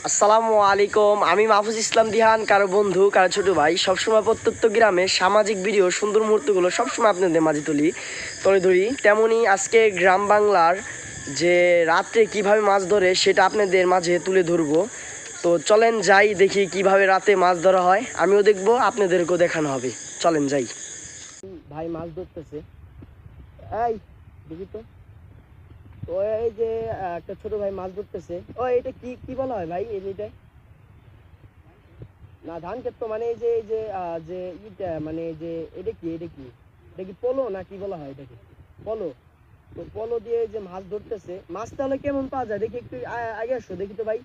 আসসালামু আলাইকুম। আমি মাহফুজ ইসলাম দিহান, কারো বন্ধু, কারো ছোটো ভাই। সবসময় প্রত্যন্ত গ্রামে সামাজিক ভিডিও, সুন্দর মুহূর্তগুলো সবসময় আপনাদের মাঝে তুলে ধরি। তেমনই আজকে গ্রাম বাংলার যে রাত্রে কিভাবে মাছ ধরে সেটা আপনাদের মাঝে তুলে ধরবো। তো চলেন যাই, দেখি কিভাবে রাতে মাছ ধরা হয়। আমিও দেখবো, আপনাদেরকেও দেখানো হবে। চলেন যাই। ভাই মাছ ধরতেছে, এই দেখি তো। তো এই যে একটা ছোট ভাই মাছ ধরতেছে। ও এটা কি কি বলা হয় ভাই? এটা না, ধান ক্ষেত তো, মানে এই যে ইটা, মানে যে এটা কি পলো না কি বলা হয় এটাকে? পলো। তো পলো দিয়ে যে মাছ ধরতেছে। মাছ তাহলে কেমন পাওয়া যায় দেখি, একটু আগে আসো দেখি তো ভাই।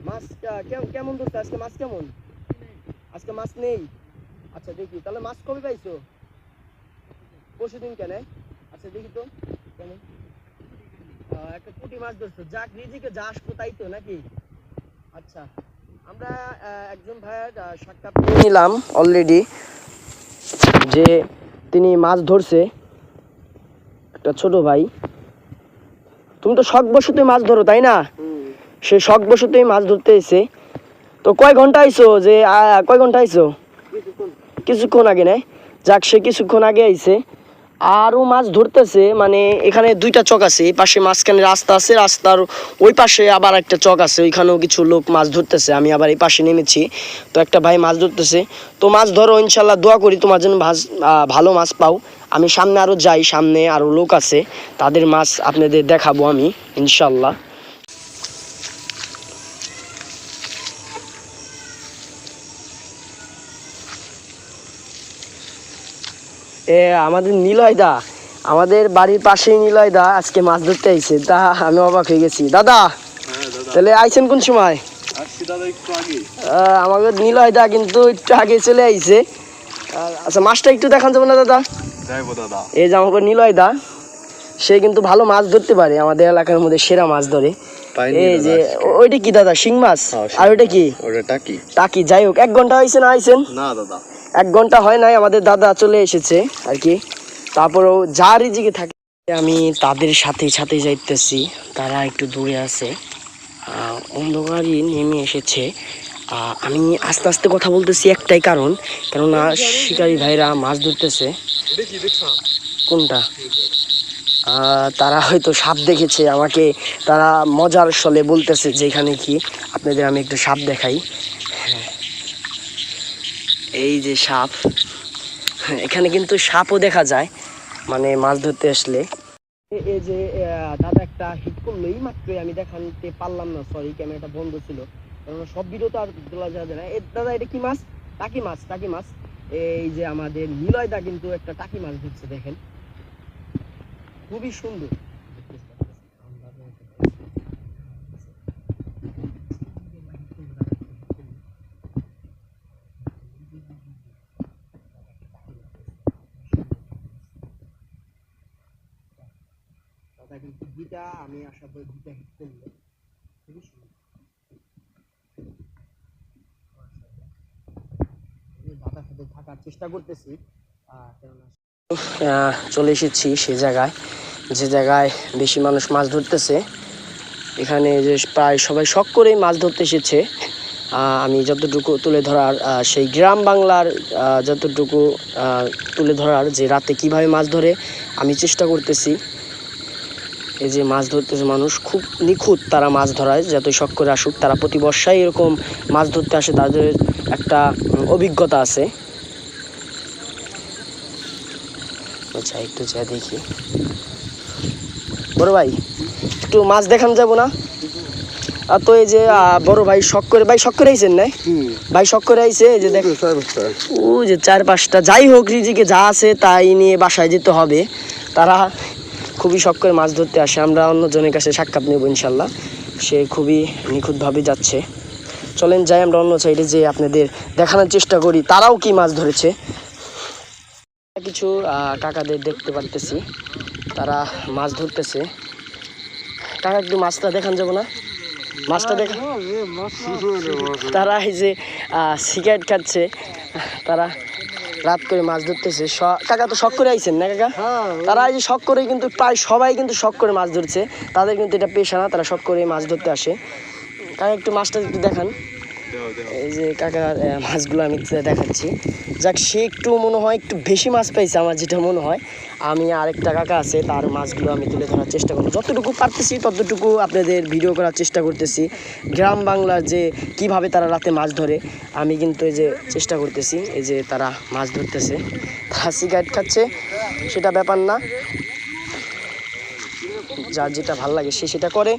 মাছ কেমন ধরছে আজকে? মাছ কেমন? আজকে মাছ নেই। আচ্ছা দেখি তাহলে, মাছ কবে পাইছো? পরশুদিন। কেন? আচ্ছা দেখি তো কেন। একটা পুঁটি মাছ ধরছো, যাক রিজিকে যা আসবো তাই তো, নাকি? আচ্ছা, আমরা একজন ভাইয়ের সাক্ষাৎ নিলাম অলরেডি, যে তিনি মাছ ধরছে, একটা ছোট ভাই। তুমি তো শখবশতই মাছ ধরো, তাই না? সে শখবশতই মাছ ধরতে এসে। তো কয় ঘন্টা আইছো? যে কয় ঘন্টা আইছো? কিছুক্ষণ আগে নেয়। যাক, সে কিছুক্ষণ আগে আইছে। আরও মাছ ধরতেছে, মানে এখানে দুইটা চক আছে, এই পাশে মাঝখানে রাস্তা আছে, রাস্তার ওই পাশে আবার একটা চক আছে, ওইখানেও কিছু লোক মাছ ধরতেছে। আমি আবার এই পাশে নেমেছি, তো একটা ভাই মাছ ধরতেছে। তো মাছ ধরো, ইনশাল্লাহ দোয়া করি তোমার জন্য ভালো মাছ পাও। আমি সামনে আরও যাই, সামনে আরও লোক আছে, তাদের মাছ আপনাদের দেখাবো আমি ইনশাল্লাহ। আমাদের নিলয়দা, আমাদের বাড়ির পাশেই নিলয়দা আজকে মাছ ধরতে আইছে। তা আমি অবাক হয়ে গেছি। দাদা, তাহলে আইছেন কোন সময়? আমাদের নিলয়দা কিন্তু একটু আগে চলে আইছে। আচ্ছা, মাছটা একটু দেখান যাবো না দাদা? এই যে আমাদের নিলয়দা, সে কিন্তু ভালো মাছ ধরতে পারে, আমাদের এলাকার মধ্যে সেরা মাছ ধরে। এই যে ওইটা কি দাদা? শিং মাছ? আর ওইটা কি? টাকি। যাই হোক, 1 ঘন্টা হয়েছে না আইছেন? না দাদা, 1 ঘন্টা হয় নাই, আমাদের দাদা চলে এসেছে আর কি। তারপরেও যা রিজিকে থাকে, আমি তাদের সাথে সাথে যাইতেছি। তারা একটু দূরে আছে, অন্ধকারই নেমে এসেছে। আমি আস্তে আস্তে কথা বলতেছি একটাই কারণ, কেননা শিকারী ভাইরা মাছ ধরতেছে। কোনটা? তারা হয়তো সাপ দেখেছে আমাকে, তারা মজার ছলে বলতেছে যে এখানে কি। আপনাদের আমি একটু সাপ দেখাই। এই যে সাপ, এখানে কিন্তু সাপও দেখা যায়, মানে মাছ ধরতে আসলে। এই যে দাদা একটা হিট করলো এই মাত্রই, আমি দেখাতে পারলাম না, সরি, ক্যামেরাটা বন্ধ ছিল, কারণ সব ভিডিও তো আর তোলা যাবে না। দাদা এটা কি মাছ? টাকি মাছ। টাকি মাছ। এই যে আমাদের নিলয়দা কিন্তু একটা টাকি মাছ ধরছে, দেখেন, খুবই সুন্দর। দাদা কিন্তু দুইটা, আমি আশা করি দুইটা হিট করলো, খুবই সুন্দর। দাদার সাথে থাকার চেষ্টা করতেছি, চলে এসেছি সে জায়গায়, যে জায়গায় বেশি মানুষ মাছ ধরতেছে। এখানে যে প্রায় সবাই শখ করেই মাছ ধরতে এসেছে। আমি যতটুকু তুলে ধরার, সেই গ্রাম বাংলার যতটুকু তুলে ধরার, যে রাতে কিভাবে মাছ ধরে আমি চেষ্টা করতেছি। এই যে মাছ ধরতেছে মানুষ, খুব নিখুঁত তারা মাছ ধরায়। যতই শখ করে আসুক, তারা প্রতি বর্ষায় এরকম মাছ ধরতে আসে, তাদের একটা অভিজ্ঞতা আছে। আচ্ছা, একটু যা দেখি। বড় ভাই, একটু মাছ দেখান যাবো না? তো এই যে বড় ভাই শখ করে, ভাই শখ করে আইছেন না? ভাই শখ করে আইছে, এই যে দেখ, ও যে 4-5টা, যাই হোক, রিজিকে যা আছে তাই নিয়ে বাসায় যেতে হবে। তারা খুবই শখ করে মাছ ধরতে আসে। আমরা অন্যজনের কাছে সাক্ষাৎ নেব ইনশাল্লাহ। সে খুবই নিখুঁতভাবে যাচ্ছে। চলেন যাই, আমরা অন্য সাইডে যে আপনাদের দেখানোর চেষ্টা করি তারাও কি মাছ ধরেছে। কিছু কাকাদের দেখতে পারতেছি, তারা মাছ ধরতেছে। কাকা, একটু মাছটা দেখান যাবো না? মাছটা দেখ, তারা এই যে সিগারেট খাচ্ছে, তারা রাত করে মাছ ধরতেছে। কাকা তো শখ করে আইছেন না কাকা? হ্যাঁ তারা এই যে শখ করে, কিন্তু প্রায় সবাই কিন্তু শখ করে মাছ ধরছে, তাদের কিন্তু এটা পেশা না, তারা শখ করে মাছ ধরতে আসে। কাকা একটু মাছটা একটু দেখান। এই যে কাকার মাছগুলো আমি দেখাচ্ছি। যাক, সে একটু মনে হয় একটু বেশি মাছ পাইছে আমার যেটা মনে হয়। আমি আরেকটা কাকা আছে, তার মাছগুলো আমি তুলে ধরার চেষ্টা করবো, যতটুকু পারতেছি ততটুকু আপনাদের ভিডিও করার চেষ্টা করতেছি। গ্রাম বাংলার যে কিভাবে তারা রাতে মাছ ধরে, আমি কিন্তু এই যে চেষ্টা করতেছি। এই যে তারা মাছ ধরতেছে, তারা সিগারেট খাচ্ছে, সেটা ব্যাপার না, যার যেটা ভাল লাগে সে সেটা করে।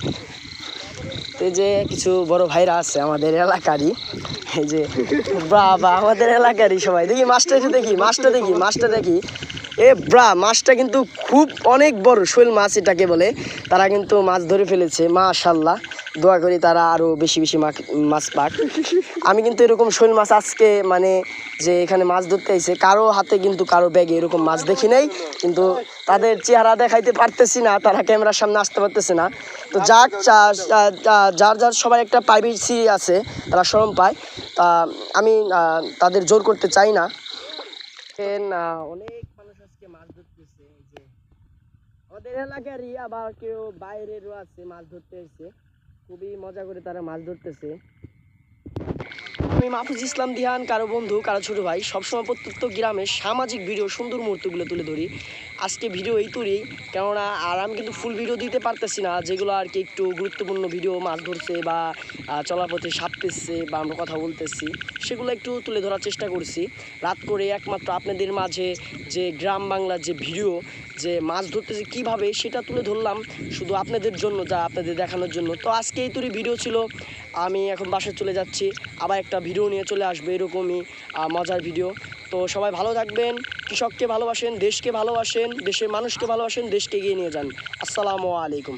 তো এই যে কিছু বড় ভাইরা আছে আমাদের এলাকারই, এই যে বাবা আমাদের এলাকারই সবাই। দেখি মাছটা একটু দেখি, মাছটা দেখি। এ মাছটা কিন্তু খুব অনেক বড় শোল মাছ এটাকে বলে। তারা কিন্তু মাছ ধরে ফেলেছে, মাশাআল্লাহ। দোয়া করি তারা আরও বেশি বেশি মাছ পাক। আমি কিন্তু এরকম শোল মাছ আজকে মানে যে এখানে মাছ ধরতে আইছে কারো হাতে কিন্তু কারো ব্যাগে এরকম মাছ দেখি নাই, কিন্তু তাদের চেহারা দেখাইতে পারতেছি না, তারা ক্যামেরার সামনে আসতে পারতেছে না। তো যাক, যার যার সবার একটা প্রাইভেসি আছে, তারা শরম পায়, তা আমি তাদের জোর করতে চাই না। অনেক মানুষ আজকে মাছ ধরতেছে, এই যে আমাদের এলাকারই, আবার কেউ বাইরেরও আছে মাছ ধরতে এসে, খুবই মজা করে তারা মাছ ধরতেছে। আমি মাহফুজ ইসলাম দিহান, কারো বন্ধু, কারো ছোটো ভাই, সবসময় প্রত্যন্ত গ্রামের সামাজিক ভিডিও সুন্দর মুহূর্তগুলো তুলে ধরি। আজকে ভিডিও এই তুলি, কেননা আর আমি কিন্তু ফুল ভিডিও দিতে পারতেছি না, যেগুলো আর কি একটু গুরুত্বপূর্ণ ভিডিও, মাছ ধরছে বা চলার পথে সাপ পেয়েছে বা আমরা কথা বলতেছি, সেগুলো একটু তুলে ধরার চেষ্টা করছি রাত করে, একমাত্র আপনাদের মাঝে যে গ্রাম বাংলার যে ভিডিও, যে মাছ ধরতেছে কীভাবে, সেটা তুলে ধরলাম শুধু আপনাদের জন্য, যা আপনাদের দেখানোর জন্য। তো আজকে এই তুরি ভিডিও ছিল, আমি এখন বাসায় চলে যাচ্ছি, আবার একটা ভিডিও নিয়ে চলে আসবে এরকমই মজার ভিডিও। তো সবাই ভালো থাকবেন, কৃষককে ভালোবাসেন, দেশকে ভালোবাসেন, দেশের মানুষকে ভালোবাসেন, দেশকে এগিয়ে নিয়ে যান। আসসালামু আলাইকুম।